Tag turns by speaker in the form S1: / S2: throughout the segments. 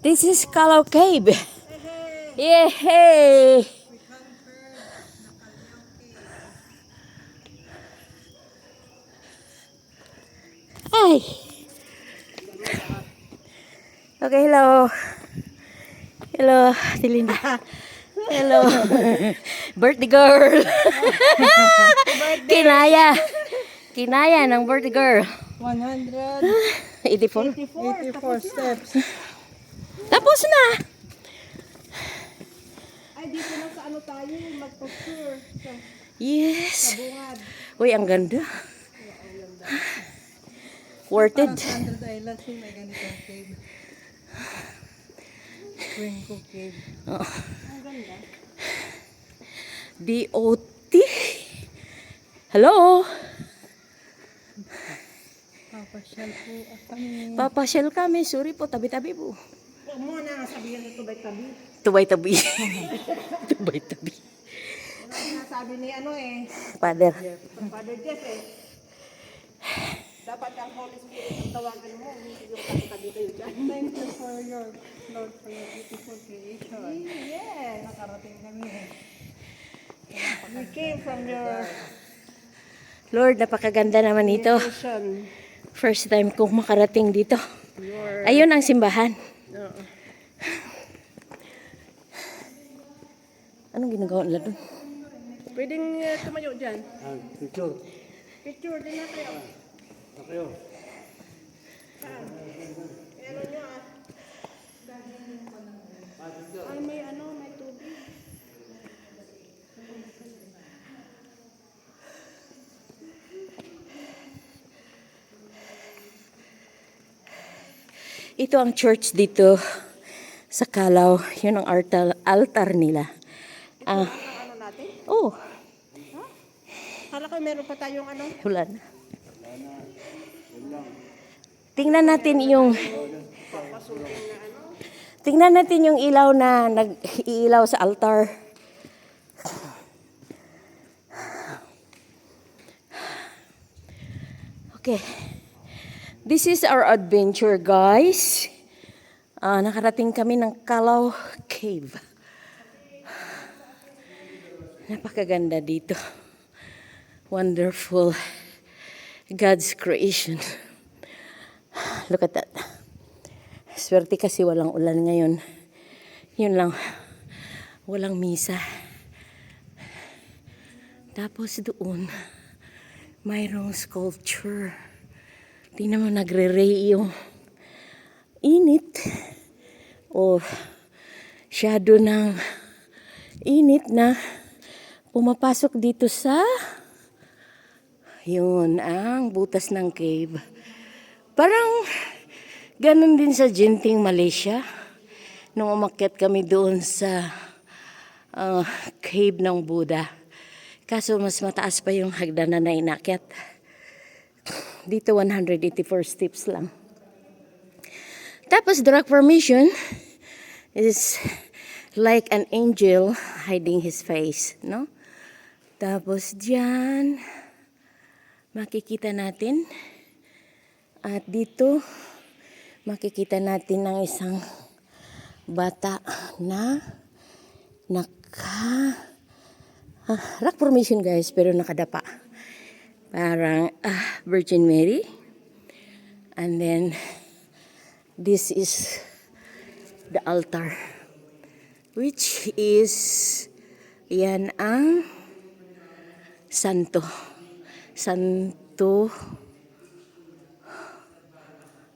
S1: This is Calao Cave. Yay! Ay. Okay, hello. Hello, Tilinda. Hello. Birthday girl. Kinaya. Kinaya ng birthday girl.
S2: 184
S1: 84.
S2: steps.
S1: Tapos na.
S2: Ay, dito na sa ano tayo, mag-picture.
S1: Yes.
S2: Sa bungad.
S1: Uy, ang ganda. Worth it.
S2: Parang Sandra Islands yung may ganitong cave. Quenco Cave.
S1: Oh.
S2: Ang ganda.
S1: DOT. Hello.
S2: Papasyal po kami.
S1: Papasyal kami. Sorry po, tabi-tabi po.
S2: Huwag mo na sabihin na tubay-tabi.
S1: Tubay-tabi. Tubay-tabi.
S2: Ano sinasabi ni ano
S1: Father.
S2: Father Jeff dapat ang Holy Spirit ang tawagan mo. Hindi yung tabi kayo dyan. Thank you for your Lord for your beautiful creation. Yes. Nakarating kami. We came from your
S1: Lord, napakaganda naman ito.
S2: creation.
S1: First time kong makarating dito. Ayun ang simbahan. Anong ginagawa nila doon?
S2: Pwedeng tumayo dyan.
S3: Picture.
S2: Picture din na kayo.
S3: Kayo.
S2: Meron nyo Ay, may ano, may tubig.
S1: Ito ang church dito sa Calao. Yun ang altar nila.
S2: Ano natin?
S1: Oh,
S2: Hala ko meron pa tayong ano?
S1: wala na. Tingnan natin yung ilaw na nag-iilaw sa altar. Okay. This is our adventure, guys. Nakarating kami ng Calao Cave. Napakaganda dito. Wonderful. God's creation. Look at that. Swerte kasi walang ulan ngayon. Yun lang. Walang misa. Tapos doon, mayroong sculpture. Tingnan mo, nagre-ray yung init. O shadow ng init na pumapasok dito sa yun, ang butas ng cave. Parang ganun din sa Genting, Malaysia. Nung umakyat kami doon sa cave ng Buddha. Kaso mas mataas pa yung hagdanan na inakyat. Dito 184 steps lang. Tapos the rock formation is like an angel hiding his face, no? Tapos diyan makikita natin at dito makikita natin ng isang bata na rock formation, guys, pero nakadapa. Parang Virgin Mary. And then this is the altar, which is yan ang santo.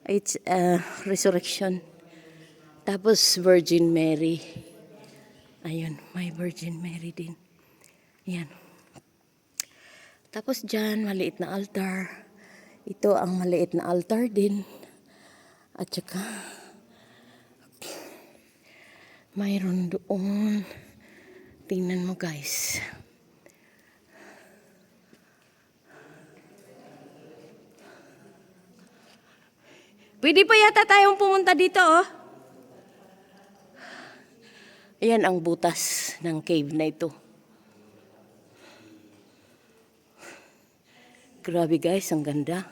S1: It's a resurrection. Tapos Virgin Mary. Ayun, may Virgin Mary din. Yan. Tapos dyan, maliit na altar. Ito ang maliit na altar din. At saka, mayroon doon. Tingnan mo, guys. Pwede pa yata tayong pumunta dito, oh. Ayan ang butas ng cave na ito. Grabe, guys, ang ganda.